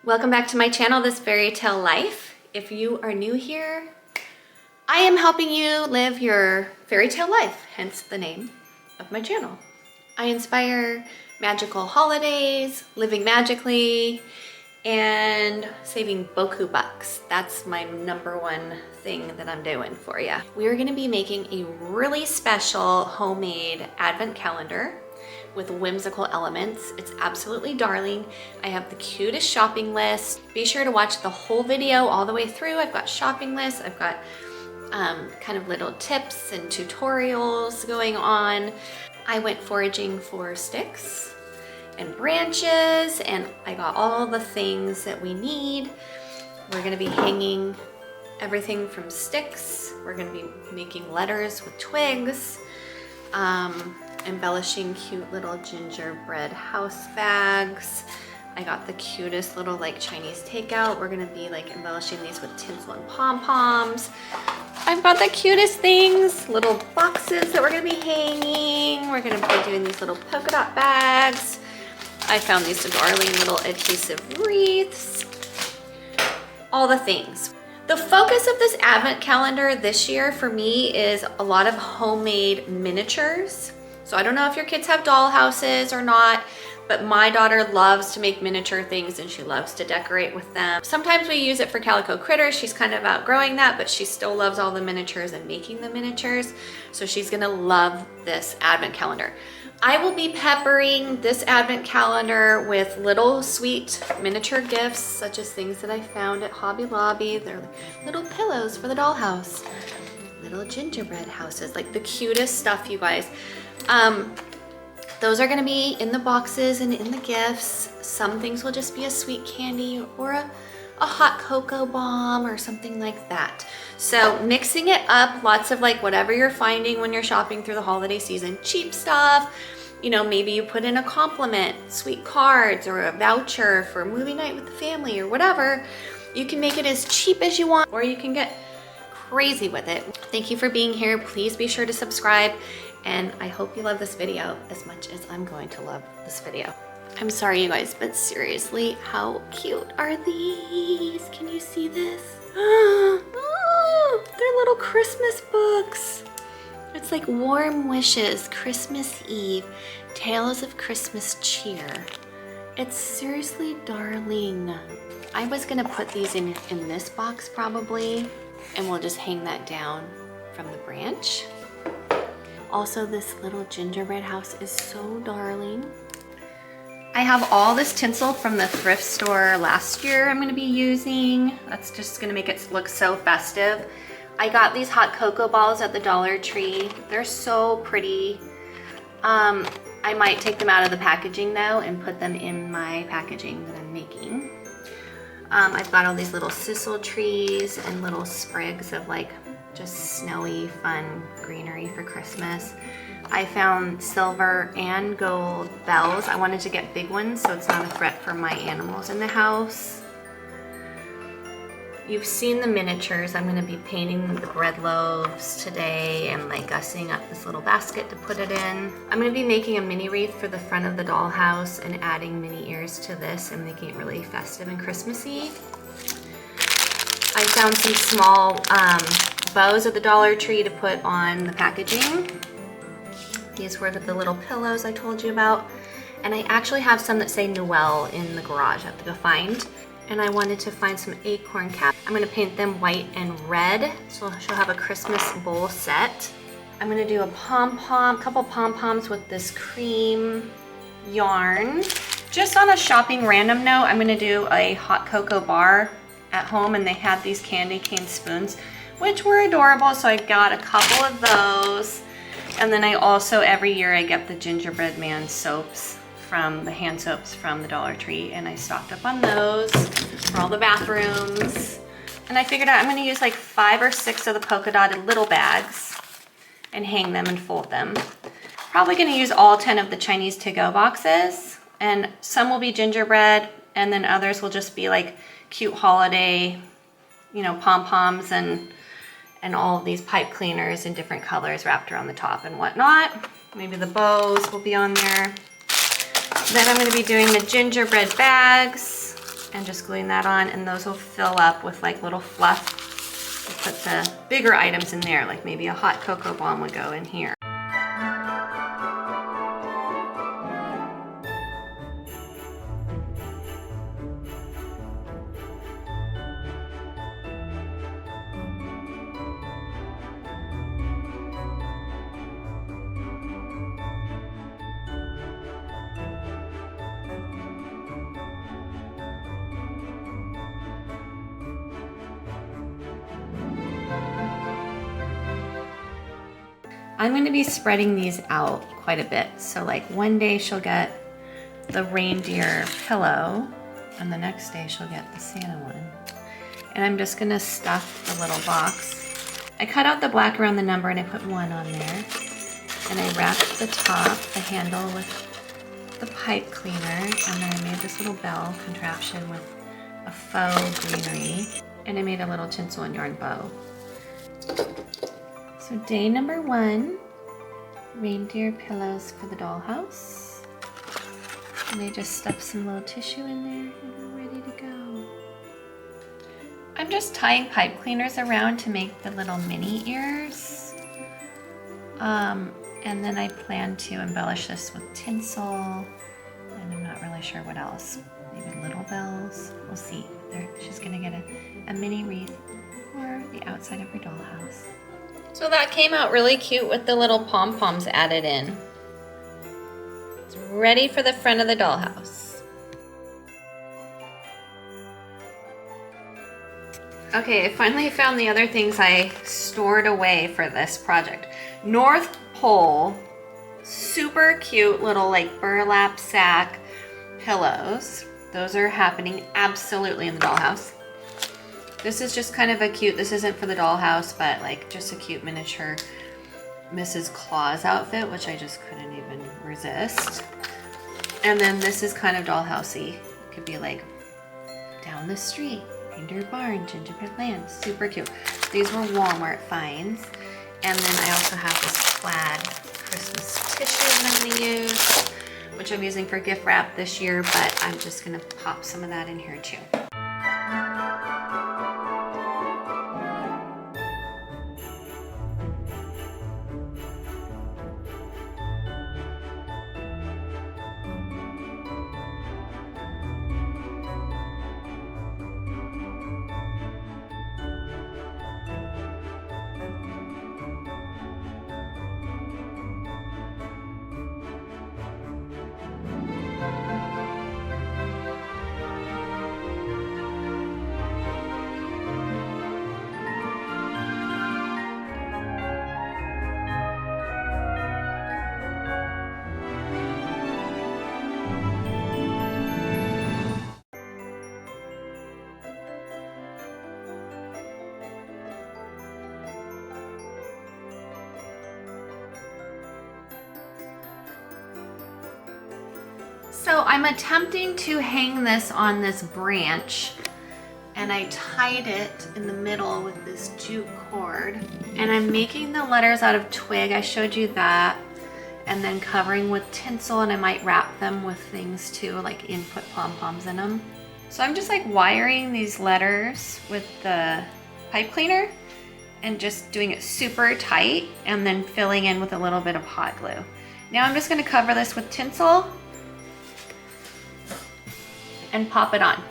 Welcome back to my channel, This Fairy Tale Life. If you are new here, I am helping you live your fairy tale life, hence the name of my channel. I inspire magical holidays, living magically, and saving boku bucks. That's my #1 thing that I'm doing for you. We are gonna be making a really special homemade advent calendar with whimsical elements. It's absolutely darling. I have the cutest shopping list. Be sure to watch the whole video all the way through. I've got shopping lists, I've got kind of little tips and tutorials going on. I went foraging for sticks and branches, and I got all the things that we need. We're gonna be hanging everything from sticks. We're gonna be making letters with twigs, embellishing cute little gingerbread house bags. I got the cutest little like Chinese takeout. We're gonna be like embellishing these with tinsel and pom-poms. I've got the cutest things, little boxes that we're gonna be hanging. We're gonna be doing these little polka dot bags. I found these darling little adhesive wreaths. All the things. The focus of this advent calendar this year for me is a lot of homemade miniatures. So I don't know if your kids have doll houses or not, but my daughter loves to make miniature things and she loves to decorate with them. Sometimes we use it for calico critters. She's kind of outgrowing that, but she still loves all the miniatures and making the miniatures. So she's gonna love this advent calendar. I will be peppering this advent calendar with little sweet miniature gifts, such as things that I found at Hobby Lobby. They're little pillows for the dollhouse, little gingerbread houses, like the cutest stuff, you guys. Those are gonna be in the boxes and in the gifts. Some things will just be a sweet candy or a hot cocoa bomb or something like that. So mixing it up, lots of like whatever you're finding when you're shopping through the holiday season, cheap stuff. You know, maybe you put in a compliment, sweet cards, or a voucher for a movie night with the family or whatever. You can make it as cheap as you want, or you can get crazy with it. Thank you for being here. Please be sure to subscribe. And I hope you love this video as much as I'm going to love this video. I'm sorry, you guys, but seriously, how cute are these? Can you see this? Oh, they're little Christmas books. It's like Warm Wishes, Christmas Eve, Tales of Christmas Cheer. It's seriously darling. I was gonna put these in this box probably, and we'll just hang that down from the branch. Also, this little gingerbread house is so darling. I have all this tinsel from the thrift store last year I'm gonna be using. That's just gonna make it look so festive. I got these hot cocoa balls at the Dollar Tree. They're so pretty. I might take them out of the packaging though and put them in my packaging that I'm making. I've got all these little sisal trees and little sprigs of like just snowy, fun greenery for Christmas. I found silver and gold bells. I wanted to get big ones so it's not a threat for my animals in the house. You've seen the miniatures. I'm gonna be painting the bread loaves today and like gussing up this little basket to put it in. I'm gonna be making a mini wreath for the front of the dollhouse and adding mini ears to this and making it really festive and Christmassy. I found some small bows at the Dollar Tree to put on the packaging. These were the little pillows I told you about. And I actually have some that say Noel in the garage I have to go find. And I wanted to find some acorn caps. I'm gonna paint them white and red, so she'll have a Christmas bowl set. I'm gonna do a couple pom-poms with this cream yarn. Just on a shopping random note, I'm gonna do a hot cocoa bar at home, and they had these candy cane spoons, which were adorable, so I got a couple of those. And then I also, every year, I get the gingerbread man soaps from the hand soaps from the Dollar Tree, and I stocked up on those for all the bathrooms. And I figured out I'm gonna use like 5 or 6 of the polka dotted little bags and hang them and fold them. Probably gonna use all 10 of the Chinese to-go boxes, and some will be gingerbread, and then others will just be like cute holiday, you know, pom-poms and all of these pipe cleaners in different colors wrapped around the top and whatnot. Maybe the bows will be on there. Then I'm going to be doing the gingerbread bags. and just gluing that on, and those will fill up with like little fluff. We'll put the bigger items in there, like maybe a hot cocoa bomb would go in here. I'm going to be spreading these out quite a bit. So like one day she'll get the reindeer pillow and the next day she'll get the Santa one. And I'm just going to stuff the little box. I cut out the black around the number and I put 1 on there. And I wrapped the top, the handle, with the pipe cleaner. And then I made this little bell contraption with a faux greenery. And I made a little tinsel and yarn bow. So day number 1, reindeer pillows for the dollhouse. And I just stuffed some little tissue in there and we're ready to go. I'm just tying pipe cleaners around to make the little mini ears. And then I plan to embellish this with tinsel, and I'm not really sure what else. Maybe little bells, we'll see. She's gonna get a mini wreath for the outside of her dollhouse. So that came out really cute with the little pom-poms added in. It's ready for the front of the dollhouse. Okay, I finally found the other things I stored away for this project. North Pole, super cute little like burlap sack pillows. Those are happening absolutely in the dollhouse. This is just kind of a cute, this isn't for the dollhouse, but like just a cute miniature Mrs. Claus outfit, which I just couldn't even resist. And then this is kind of dollhousey. It could be like down the street, reindeer barn, gingerbread land, super cute. These were Walmart finds. And then I also have this plaid Christmas tissue that I'm gonna use, which I'm using for gift wrap this year, but I'm just gonna pop some of that in here too. So I'm attempting to hang this on this branch, and I tied it in the middle with this jute cord, and I'm making the letters out of twig. I showed you that, and then covering with tinsel, and I might wrap them with things too, like input pom-poms in them. So I'm just like wiring these letters with the pipe cleaner and just doing it super tight and then filling in with a little bit of hot glue. Now I'm just gonna cover this with tinsel and pop it on.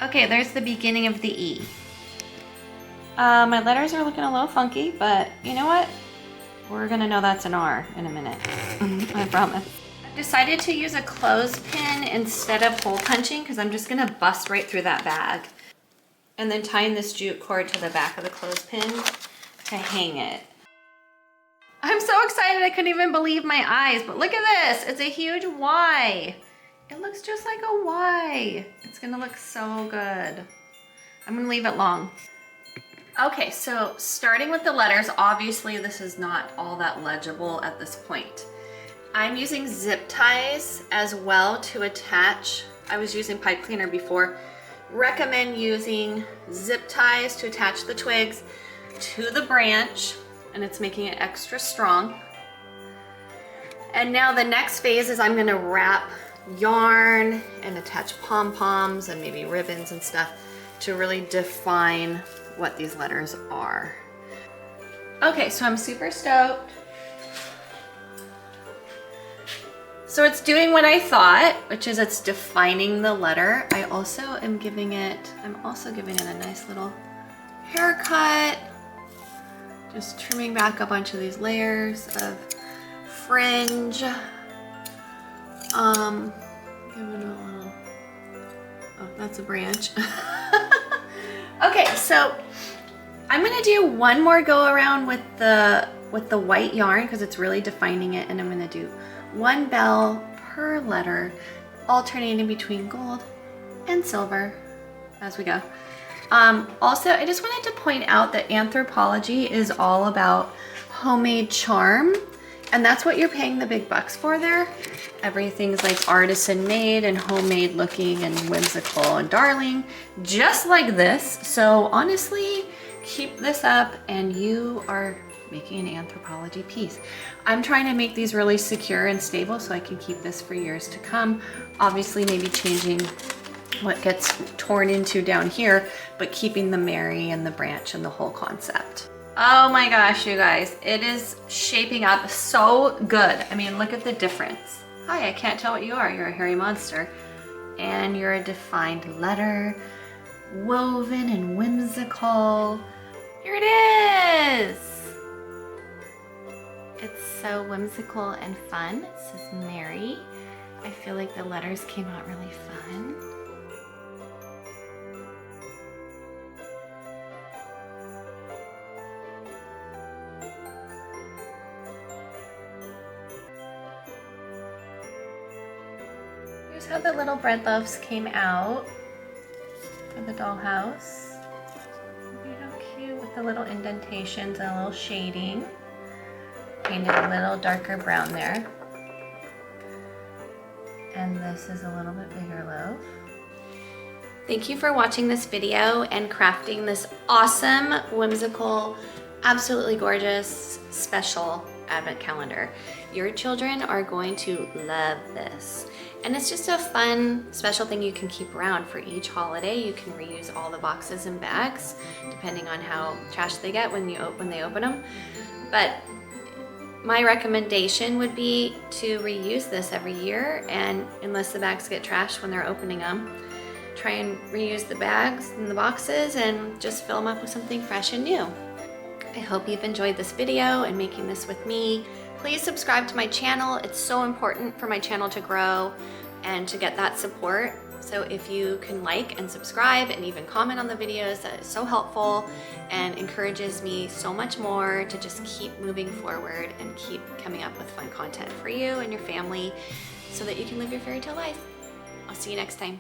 Okay, there's the beginning of the E. My letters are looking a little funky, but you know what? We're gonna know that's an R in a minute, I promise. I've decided to use a clothespin instead of hole punching because I'm just gonna bust right through that bag. And then tying this jute cord to the back of the clothespin to hang it. I'm so excited I couldn't even believe my eyes, but look at this, it's a huge Y. It looks just like a Y. It's gonna look so good. I'm gonna leave it long. Okay, so starting with the letters, obviously this is not all that legible at this point. I'm using zip ties as well to attach. I was using pipe cleaner before. Recommend using zip ties to attach the twigs to the branch, and it's making it extra strong. And now the next phase is I'm gonna wrap yarn and attach pom-poms and maybe ribbons and stuff to really define what these letters are. Okay, so I'm super stoked. So it's doing what I thought, which is it's defining the letter. I'm also giving it a nice little haircut. Just trimming back a bunch of these layers of fringe. Giving it a little, oh, that's a branch. Okay, so I'm gonna do one more go around with the white yarn because it's really defining it, and I'm gonna do one bell per letter, alternating between gold and silver as we go. Also, I just wanted to point out that Anthropologie is all about homemade charm, and that's what you're paying the big bucks for there. Everything's like artisan made and homemade looking and whimsical and darling, just like this. So honestly, keep this up and you are making an Anthropologie piece. I'm trying to make these really secure and stable so I can keep this for years to come. Obviously, maybe changing what gets torn into down here, but keeping the Mary and the branch and the whole concept. Oh my gosh, you guys, it is shaping up so good. I mean, look at the difference. Hi, I can't tell what you are. You're a hairy monster. And you're a defined letter, woven and whimsical. Here it is. It's so whimsical and fun. It says Mary. I feel like the letters came out really fun. Here's how the little bread loaves came out for the dollhouse. Look at how cute with the little indentations and a little shading. Painted a little darker brown there. And this is a little bit bigger loaf. Thank you for watching this video and crafting this awesome, whimsical, absolutely gorgeous, special advent calendar. Your children are going to love this. And it's just a fun, special thing you can keep around for each holiday. You can reuse all the boxes and bags, depending on how trashed they get when they open them. But my recommendation would be to reuse this every year, and unless the bags get trashed when they're opening them, try and reuse the bags and the boxes and just fill them up with something fresh and new. I hope you've enjoyed this video and making this with me. Please subscribe to my channel. It's so important for my channel to grow and to get that support. So if you can like and subscribe and even comment on the videos, that is so helpful and encourages me so much more to just keep moving forward and keep coming up with fun content for you and your family so that you can live your fairy tale life. I'll see you next time.